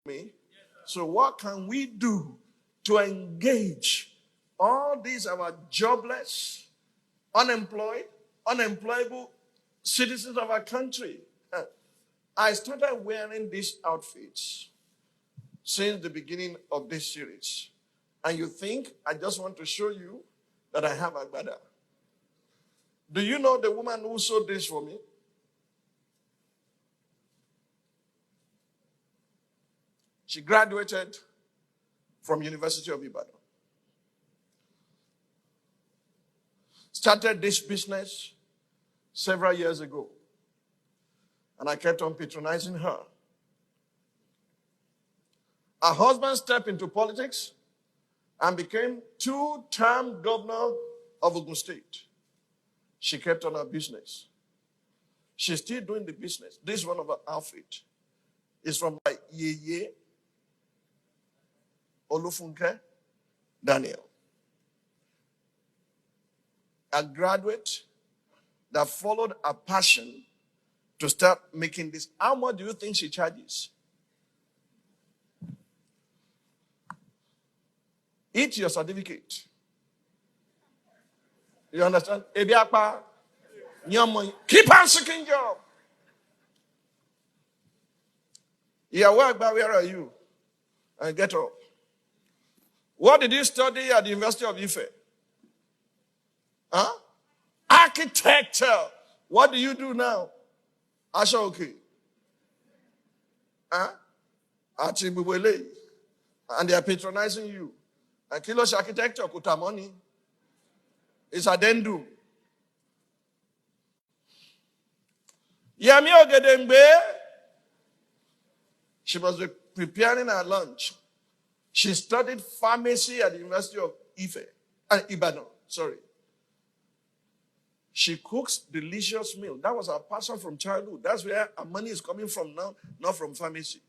me. So what can we do to engage all these our jobless, unemployed, unemployable citizens of our country? I started wearing these outfits since the beginning of this series. And you think I just want to show you that I have a brother. Do you know the woman who sewed this for me? She graduated from University of Ibadan. Started this business several years ago. And I kept on patronizing her. Her husband stepped into politics and became 2-term governor of Ogun State. She kept on her business. She's still doing the business. This is one of her outfits. It's from my Yeye Olufunke Daniel. A graduate that followed a passion to start making this. How much do you think she charges? Eat your certificate. You understand? Keep on seeking job. You are work, but where are you? And get up. What did you study at the University of Ife? Huh? Architecture. What do you do now? Asha okay. Huh? And they are patronizing you. And Kilosh architecture, kutamoni. It's addendum. Yami Ogedengbe. She was preparing her lunch. She studied pharmacy at the University of Ibadan. Sorry. She cooks delicious meal. That was her passion from childhood. That's where her money is coming from now, not from pharmacy.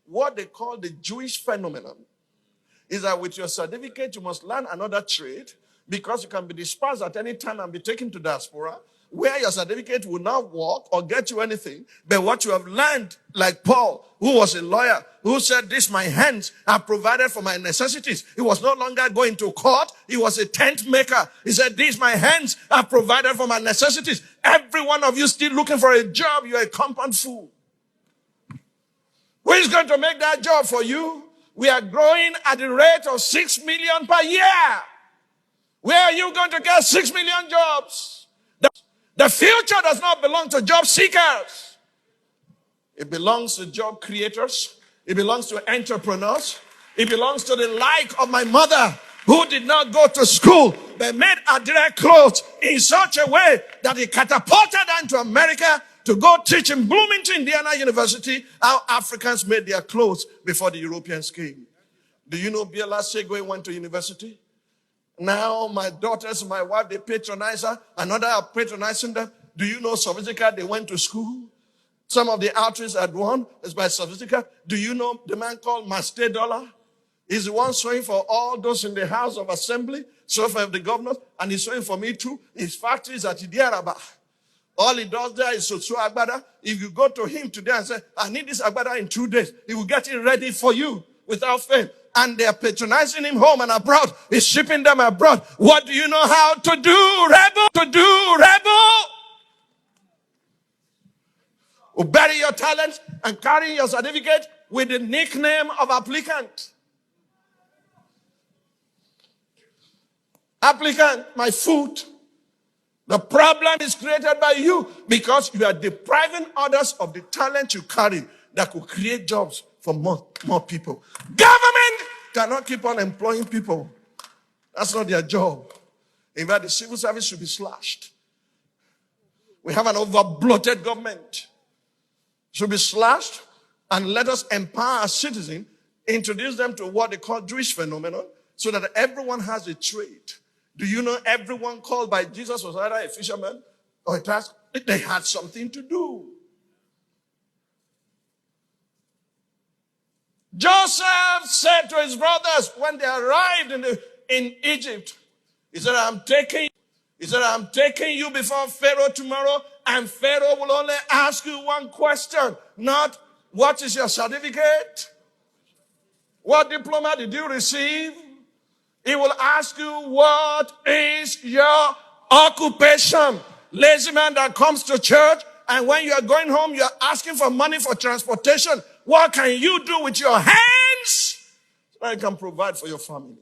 What they call the Jewish phenomenon is that with your certificate, you must learn another trade because you can be dispersed at any time and be taken to diaspora, where your certificate will not work or get you anything. But what you have learned, like Paul, who was a lawyer, who said, "This my hands are provided for my necessities." He was no longer going to court. He was a tent maker. He said, "These my hands are provided for my necessities." Every one of you still looking for a job, you're a compound fool. Who is going to make that job for you? We are growing at the rate of 6 million per year. Where are you going to get 6 million jobs? The future does not belong to job seekers. It belongs to job creators. It belongs to entrepreneurs. It belongs to the like of my mother, who did not go to school, but made her direct clothes in such a way that he catapulted her into America to go teach in Bloomington, Indiana University, how Africans made their clothes before the Europeans came. Do you know Biola Segwe went to university? Now my daughters, my wife, they patronize her. Another are patronizing them. Do you know Sophistica? They went to school. Some of the outreach at one is by Sophistica. Do you know the man called Master Dollar? He's the one sewing for all those in the House of Assembly, so for the governors, and he's sewing for me too. His factory is at Idiaraba. All he does there is to sew agbada. If you go to him today and say, "I need this agbada in 2 days," he will get it ready for you without fail. And they are patronizing him home and abroad. He's shipping them abroad. What do you know how to do, rebel? Who bury your talent and carry your certificate with the nickname of applicant. Applicant, my foot. The problem is created by you because you are depriving others of the talent you carry that could create jobs for more people. Government cannot keep on employing people. That's not their job. In fact, the civil service should be slashed. We have an over-bloated government. Should be slashed, and let us empower our citizens, introduce them to what they call Jewish phenomenon, so that everyone has a trade. Do you know everyone called by Jesus was either a fisherman or a task? They had something to do. Joseph said to his brothers when they arrived in Egypt, he said, I'm taking you before Pharaoh tomorrow, and Pharaoh will only ask you one question, not what is your certificate? What diploma did you receive? He will ask you, what is your occupation? Lazy man that comes to church, and when you are going home, you are asking for money for transportation. What can you do with your hands so you can provide for your family?